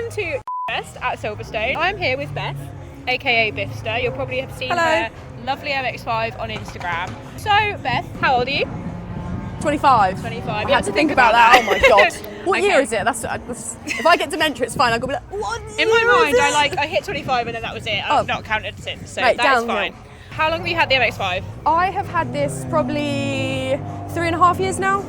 welcome to Beth at Silverstone. I'm here with Beth, aka Biffsta. You'll probably have seen her lovely MX5 on Instagram. So, Beth, how old are you? 25. 25. I have to think about that. Oh my god. What Okay. year is it? That's if I get dementia, it's fine. I'm gonna be like, what? In my mind, I hit 25 and then that was it. I've not counted since, so Right, that's downhill. fine. How long have you had the MX5? I have had this probably 3.5 years now.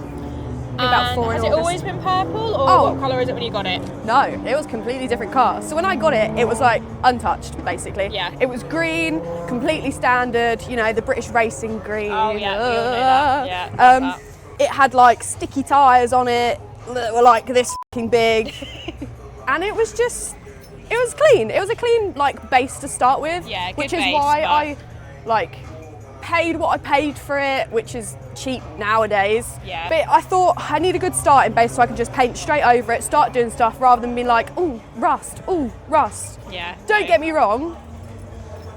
About 4 in has it August. always been purple, or what colour is it when you got it? No, it was a completely different car. So when I got it, it was like untouched, basically. Yeah. It was green, completely standard, you know, the British racing green. Oh yeah, we all know that. Yeah, that's that. It had like sticky tyres on it that were like this fucking big. And it was clean. It was a clean like base to start with. Yeah, good which is base, why but- I like paid what I paid for it, which is cheap nowadays. Yeah. But I thought I need a good starting base so I can just paint straight over it, start doing stuff rather than be like, ooh, rust. Yeah. Don't get me wrong,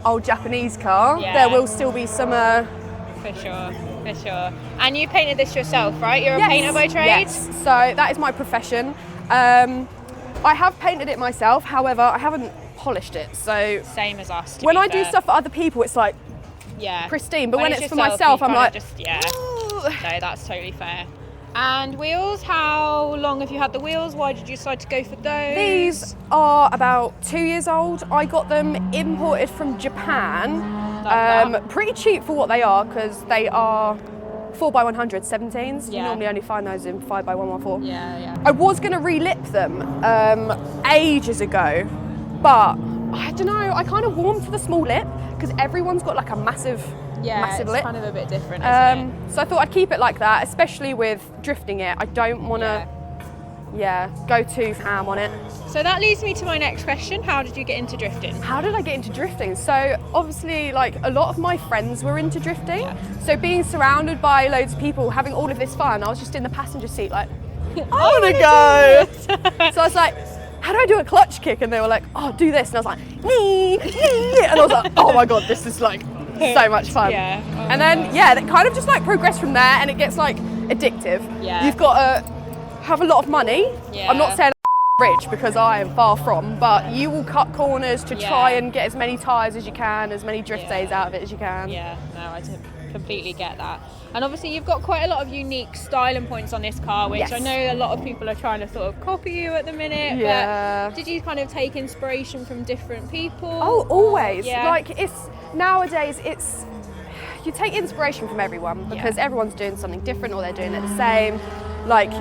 old Japanese car, Yeah. there will still be some For sure. And you painted this yourself, right? You're a painter by trade? Yes, so that is my profession. I have painted it myself, however, I haven't polished it. So Same as us. when I do stuff for other people, it's like pristine. But when it's for myself, I'm like, No, that's totally fair. And wheels, how long have you had the wheels? Why did you decide to go for those? These are about 2 years old. I got them imported from Japan. Pretty cheap for what they are, because they are 4x100 17s. You normally only find those in 5x114. Yeah. I was going to relip them ages ago, but I don't know, I kind of warmed to the small lip because everyone's got like a massive it's lip. kind of a bit different, isn't it? So I thought I'd keep it like that, especially with drifting it. I don't want to go too ham on it. So that leads me to my next question. How did you get into drifting? How did I get into drifting? So obviously, like, a lot of my friends were into drifting. So being surrounded by loads of people having all of this fun, I was just in the passenger seat like, I want to go. So I was like, how do I do a clutch kick? And they were like, oh, do this. And I was like, nee. And I was like, oh my God, this is like so much fun. And then, it kind of just like progressed from there, and it gets like addictive. You've got to have a lot of money. I'm not saying I'm rich, because I am far from, but you will cut corners to try and get as many tyres as you can, as many drift days out of it as you can. I completely get that. And obviously you've got quite a lot of unique styling points on this car, which I know a lot of people are trying to sort of copy you at the minute. But did you kind of take inspiration from different people? Oh, always. Like, nowadays you take inspiration from everyone, because everyone's doing something different, or they're doing it the same. Like,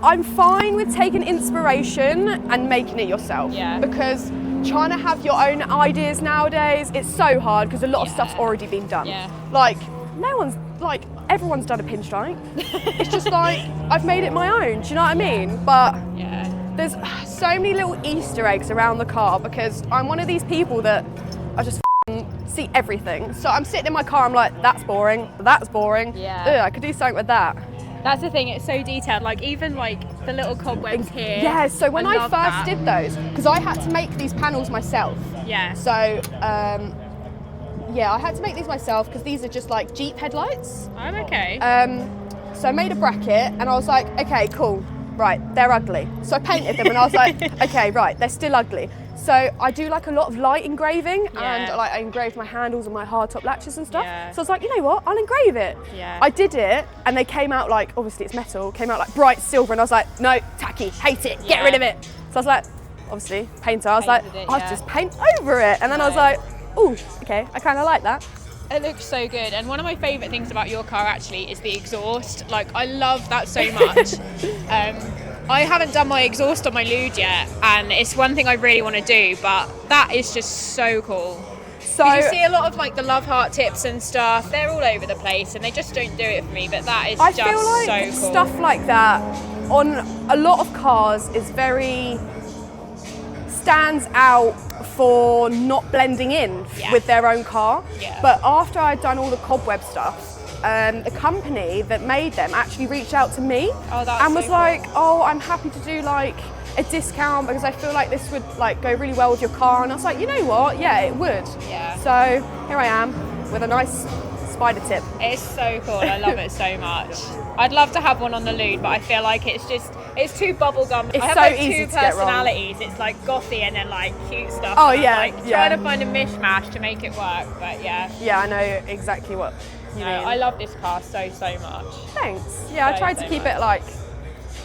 I'm fine with taking inspiration and making it yourself, because trying to have your own ideas nowadays, it's so hard, because a lot of stuff's already been done. Like, everyone's done a pinstripe. It's just like, I've made it my own, do you know what I mean? But there's so many little Easter eggs around the car, because I'm one of these people that I just see everything. So I'm sitting in my car, I'm like, that's boring. Ugh, I could do something with that. That's the thing, it's so detailed, like even like the little cobwebs here. Yeah, so when I first did those, because I had to make these panels myself. So, I had to make these myself, because these are just like Jeep headlights. I'm okay. So I made a bracket, and I was like, okay, cool, right, they're ugly. So I painted them, and I was like, okay, right, they're still ugly. So I do like a lot of light engraving, and like I engraved my handles and my hardtop latches and stuff. So I was like, you know what, I'll engrave it. I did it, and they came out like, obviously it's metal, came out like bright silver, and I was like, no, tacky, hate it, get rid of it. So I was like, obviously, painter, I was like, I'll just paint over it. And then I was like, oh, okay, I kind of like that. It looks so good, and one of my favourite things about your car actually is the exhaust. Like, I love that so much. I haven't done my exhaust on my Lude yet, and it's one thing I really want to do, but that is just so cool. So you see a lot of like the love heart tips and stuff, they're all over the place and they just don't do it for me, but that is just so cool. I feel like stuff like that on a lot of cars is stands out for not blending in with their own car. But after I'd done all the cobweb stuff, the company that made them actually reached out to me and was like, oh, I'm happy to do like a discount because I feel like this would like go really well with your car. And I was like, you know what? Yeah, it would. So here I am with a nice spider tip. It's so cool. I love it so much. I'd love to have one on the Lude, but I feel like it's too bubblegum. It's I have so like easy two to get wrong. personalities. It's like gothy and then like cute stuff. Oh, and yeah, I'm like yeah. trying to find a mishmash to make it work, but yeah. Yeah, I know exactly what you mean. I love this car so much. Thanks. Yeah, I So, tried to so keep much. it like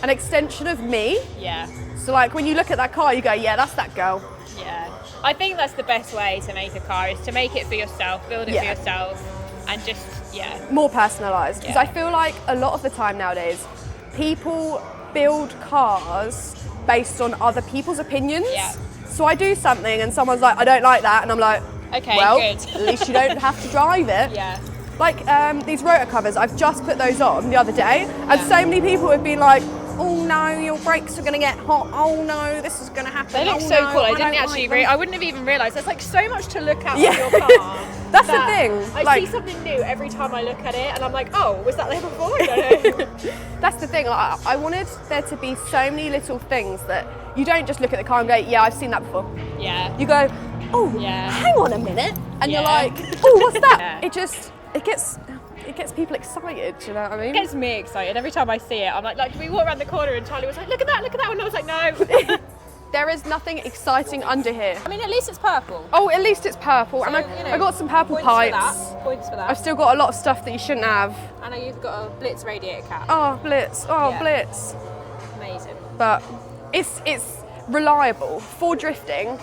an extension of me. Yeah. So like when you look at that car, you go, yeah, that's that girl. Yeah. I think that's the best way to make a car, is to make it for yourself, build it Yeah. for yourself, and just, yeah. More personalised. Because Yeah. I feel like a lot of the time nowadays, people build cars based on other people's opinions. Yeah. So I do something and someone's like, I don't like that, and I'm like, Okay, well, good. at least you don't have to drive it. Yeah. Like these rotor covers, I've just put those on the other day, and so many people have been like, oh no, your brakes are going to get hot, oh no, this is going to happen. They look oh so no, cool. I don't didn't actually like them." I wouldn't have even realised. There's like so much to look at Yeah. with your car. That's the that thing. I like, see something new every time I look at it, and I'm like, oh, was that there before? I don't know. That's the thing. I wanted there to be so many little things that you don't just look at the car and go, yeah, I've seen that before. Yeah. You go, oh, Yeah. hang on a minute, and you're Yeah. like, oh, what's that? Yeah. It gets people excited. Do you know what I mean? It gets me excited every time I see it. I'm like, we walk around the corner and Charlie was like, look at that, and I was like, no. There is nothing exciting under here. I mean, at least it's purple. Oh, at least it's purple, and So, you know, I got some purple points pipes. For that. Points for that. I've still got a lot of stuff that you shouldn't have. I know you've got a Blitz radiator cap. Oh, Blitz. Oh, Yeah. Blitz. Amazing. But it's reliable for drifting.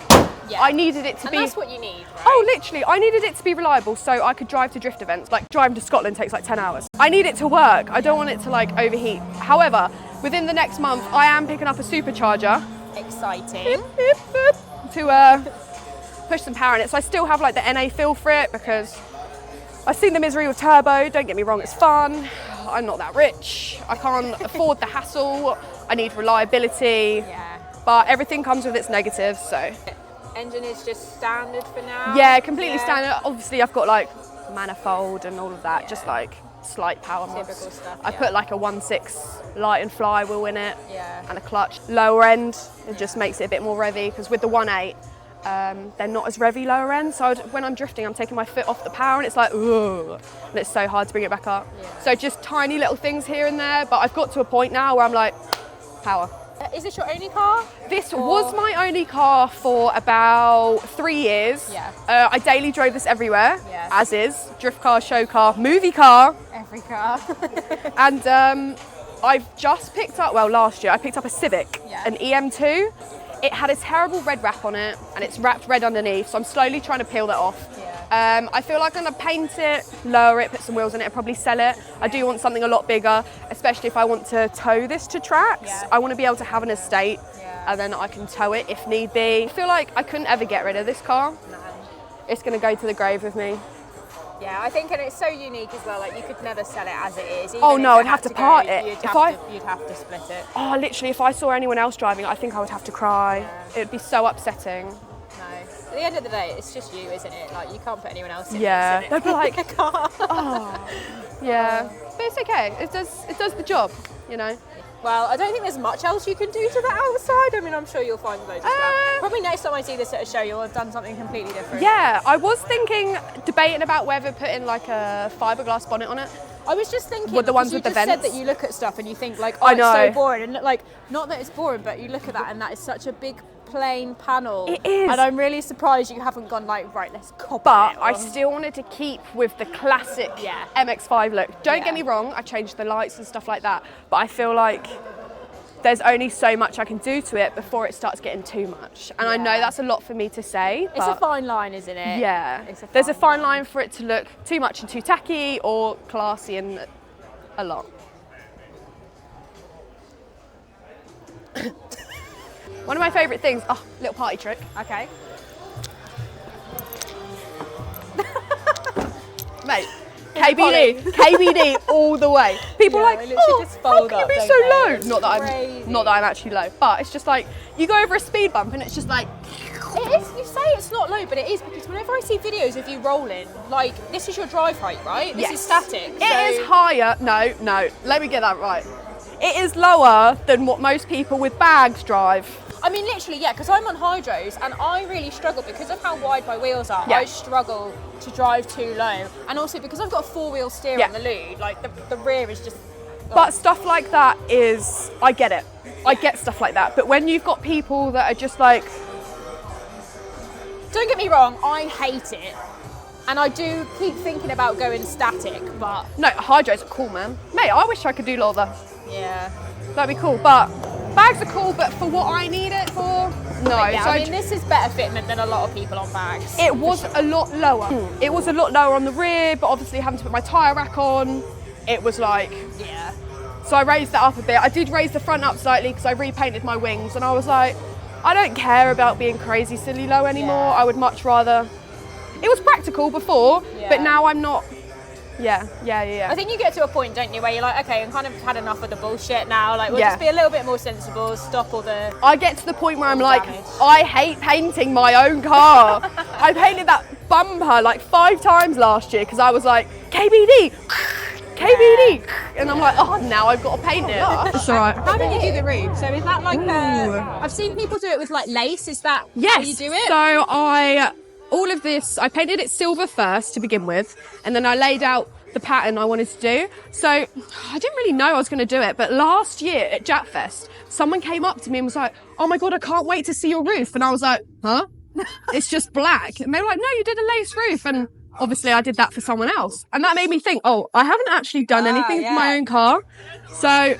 Yeah. I needed it to And be. that's what you need, right? Oh, literally, I needed it to be reliable so I could drive to drift events. Like driving to Scotland takes like 10 hours. I need it to work. I don't want it to like overheat. However, within the next month, I am picking up a supercharger Exciting. to push some power in it. So I still have like the NA feel for it because I've seen the misery with turbo. Don't get me wrong, it's fun. I'm not that rich. I can't afford the hassle. I need reliability. Yeah. But everything comes with its negatives, so. Engine is just standard for now. Yeah, completely Yeah. standard. Obviously, I've got like manifold and all of that, just like slight power mods. Typical stuff, I yeah. put like a 1.6 light and flywheel in it, Yeah. and a clutch. Lower end, it just makes it a bit more revvy, because with the 1.8, they're not as revvy lower end. So when I'm drifting, I'm taking my foot off the power, and it's like, ugh, and it's so hard to bring it back up. Yeah. So just tiny little things here and there, but I've got to a point now where I'm like, power. Is this your only car? This was my only car for about 3 years. Yeah. I daily drove this everywhere, Yeah. as is. Drift car, show car, movie car. Every car. And I've just picked up, well, last year, I picked up a Civic, Yeah. an EM2. It had a terrible red wrap on it, and it's wrapped red underneath, so I'm slowly trying to peel that off. Yeah. I feel like I'm gonna paint it, lower it, put some wheels on it, and probably sell it. I do want something a lot bigger, especially if I want to tow this to tracks. Yeah. I want to be able to have an estate, Yeah. and then I can tow it if need be. I feel like I couldn't ever get rid of this car. No. It's gonna go to the grave with me. Yeah, I think, and it's so unique as well. Like, you could never sell it as it is. Oh, Even no, if I'd have to go, part it. You'd If have to split it. Oh, literally, if I saw anyone else driving it, I think I would have to cry. Yeah. It'd be so upsetting. No. At the end of the day, it's just you, isn't it? Like, you can't put anyone else in Yeah, it. they'd be like, I can't. oh, yeah. But it's okay. It does the job, you know. Well, I don't think there's much else you can do to that outside. I mean, I'm sure you'll find loads of stuff. Probably next time I see this at a show, you'll have done something completely different. Yeah, I was debating about whether putting like a fiberglass bonnet on it. I was just thinking, With the ones because with you the just said vents? that you look at stuff and you think like, oh, I it's know. so boring. And like, not that it's boring, but you look at that and that is such a big plain panel. It is. And I'm really surprised you haven't gone like, right, let's copy But it. I still wanted to keep with the classic Yeah. MX5 look. Don't Yeah. get me wrong, I changed the lights and stuff like that, but I feel like there's only so much I can do to it before it starts getting too much. And I know Yeah. that's a lot for me to say, It's a but fine line, isn't it? yeah. It's a There's a fine line for it to look too much and too tacky, or classy and a lot. One of my favourite things, little party trick. Okay. Mate, KBD all the way. People Yeah, are like, they literally just how fold can you up, be don't so they? low? It's Not that crazy. I'm actually low, but it's just like, you go over a speed bump and it's just like, It is, you say it's not low, but it is, because whenever I see videos of you rolling, like, this is your drive height, right? This yes. is static. It is higher, no, let me get that right. It is lower than what most people with bags drive. I mean, literally, yeah, because I'm on hydros and I really struggle because of how wide my wheels are. Yeah. I struggle to drive too low. And also because I've got a four-wheel steer Yeah. on the Lude, like the rear is just But stuff like that is, I get it. I get stuff like that. But when you've got people that are just like... Don't get me wrong, I hate it. And I do keep thinking about going static, but... No, hydros are cool, man. Mate, I wish I could do leather. Yeah. That'd be cool, but bags are cool, but for what I need it for, no. Yeah, so I mean, this is better fitment than a lot of people on bags. It was a lot lower. It was a lot lower on the rear, but obviously having to put my tyre rack on, it was like... Yeah. So I raised that up a bit. I did raise the front up slightly because I repainted my wings, and I was like, I don't care about being crazy silly low anymore. Yeah. I would much rather... It was practical before, but now I'm not... Yeah. I think you get to a point, don't you, where you're like, okay, I'm kind of had enough of the bullshit now. Like, we'll just be a little bit more sensible, stop all the... I get to the point where I'm like, damage. I hate painting my own car. I painted that bumper like 5 times last year because I was like, KBD, and I'm like, oh, now I've got to paint it. It's all right. How do you do the roof? So is that like I've seen people do it with like lace. Is that how you do it? So all of this, I painted it silver first to begin with, and then I laid out the pattern I wanted to do. So I didn't really know I was going to do it, but last year at Japfest, someone came up to me and was like, oh my God, I can't wait to see your roof. And I was like, huh? It's just black. And they were like, no, you did a lace roof. And obviously I did that for someone else. And that made me think, oh, I haven't actually done anything for my own car. So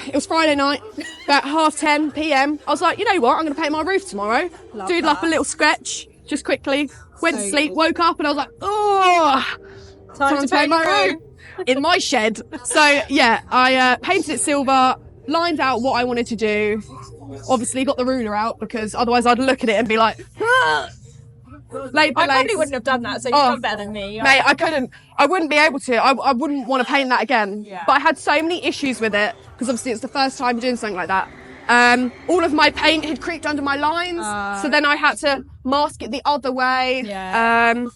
it was Friday night, about 10:30 p.m. I was like, you know what? I'm going to paint my roof tomorrow. Did like a little sketch, just quickly. Went to sleep, woke up, and I was like, oh, time to paint my roof in my shed. So yeah, I painted it silver, lined out what I wanted to do. Obviously got the ruler out because otherwise I'd look at it and be like, ah. I probably wouldn't have done that, so you've done better than me. Mate, I wouldn't be able to. I wouldn't want to paint that again. Yeah. But I had so many issues with it because obviously it's the first time doing something like that. All of my paint had creeped under my lines, so then I had to mask it the other way. Yeah.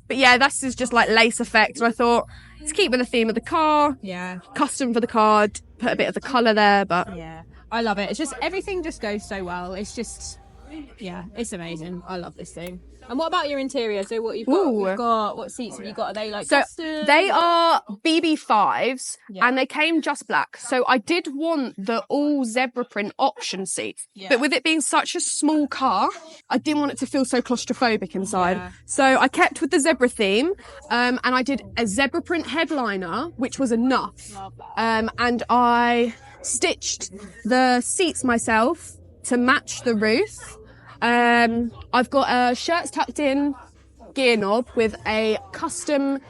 But yeah, this is just like lace effect, and I thought, let's keep with the theme of the car. Yeah. Custom for the car, put a bit of the colour there, but... Yeah, I love it. It's just, everything just goes so well. It's just, yeah, it's amazing. I love this thing. And what about your interior? So what you've got, what seats have you got? Are they like custom? They are BB5s and they came just black. So I did want the all zebra print option seats, but with it being such a small car, I didn't want it to feel so claustrophobic inside. Yeah. So I kept with the zebra theme, and I did a zebra print headliner, which was enough. And I stitched the seats myself to match the roof. I've got a shirts tucked in gear knob with a custom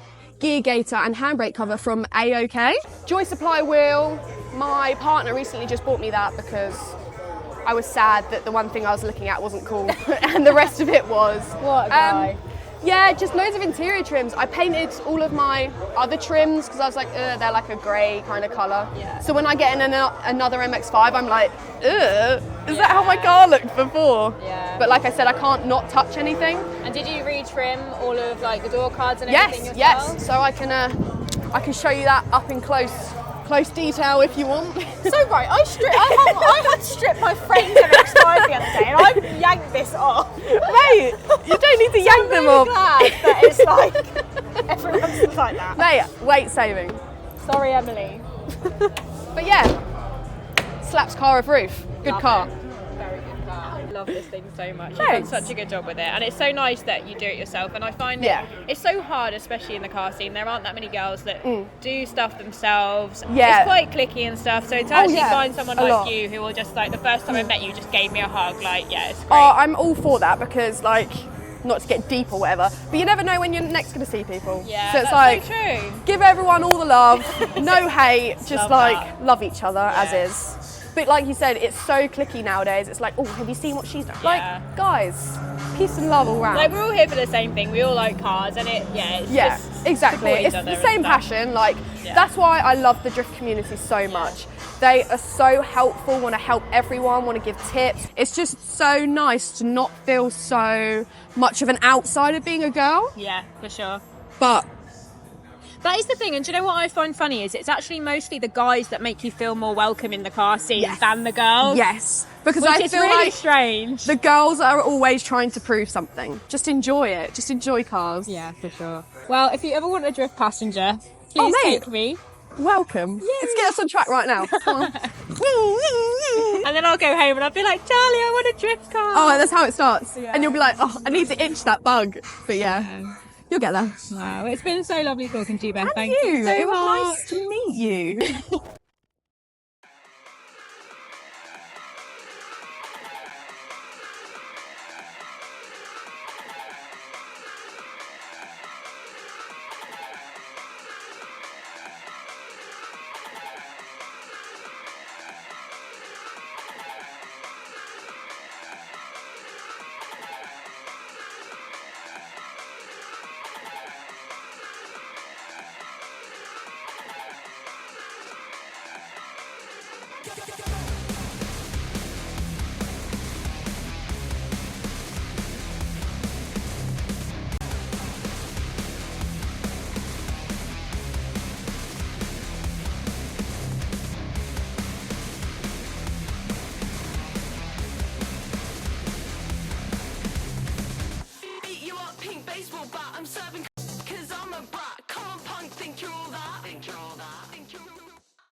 gear gaiter and handbrake cover from AOK. Joy Supply wheel. My partner recently just bought me that because I was sad that the one thing I was looking at wasn't cool and the rest of it was. What a guy. Yeah, just loads of interior trims. I painted all of my other trims because I was like, they're like a grey kind of colour. Yeah. So when I get in another MX5, I'm like, is that how my car looked before? Yeah. But like I said, I can't not touch anything. And did you retrim all of like the door cards and everything yourself? Yes. So I can show you that up in close detail if you want. So right, I had stripped my friend's MX5 the other day and I yanked this off. Mate, you don't need to yank them off. I'm glad that it's like, everyone's like that. Mate, weight saving. Sorry, Emily. But yeah, slaps car of roof. Good car. Very good car. I love this thing so much. Thanks. You've done such a good job with it, and it's so nice that you do it yourself. And I find it's so hard, especially in the car scene. There aren't that many girls that do stuff themselves. Yeah. It's quite clicky and stuff. So to actually find someone like you who will just like the first time I met you just gave me a hug, like it's great. Oh, I'm all for that because like, not to get deep or whatever, but you never know when you're next going to see people. Yeah, so it's that's like, so true. Give everyone all the love, no hate, just love each other as is. But like you said, it's so clicky nowadays. It's like, oh, have you seen what she's done? Yeah. Like, guys, peace and love all round. Like, we're all here for the same thing. We all like cars, and it's just exactly. It's the same passion. Like, that's why I love the drift community so much. They are so helpful, want to help everyone, want to give tips. It's just so nice to not feel so much of an outsider being a girl. Yeah, for sure. But that is the thing, and do you know what I find funny is it's actually mostly the guys that make you feel more welcome in the car scene than the girls. Yes, because which I is feel really like strange. The girls are always trying to prove something. Just enjoy it. Just enjoy cars. Yeah, for sure. Well, if you ever want a drift passenger, please take me. Welcome. Yeah. Let's get us on track right now. Come on. And then I'll go home and I'll be like, Charlie, I want a drift car. Oh, that's how it starts. Yeah. And you'll be like, oh, I need to itch that bug. But yeah, you'll get there. Wow, it's been so lovely talking to you, Beth. And Thank you so it was much. nice to meet you. Baseball bat, I'm serving 'cause I'm a brat. Come on, punk, think you're all that? Think you're all that?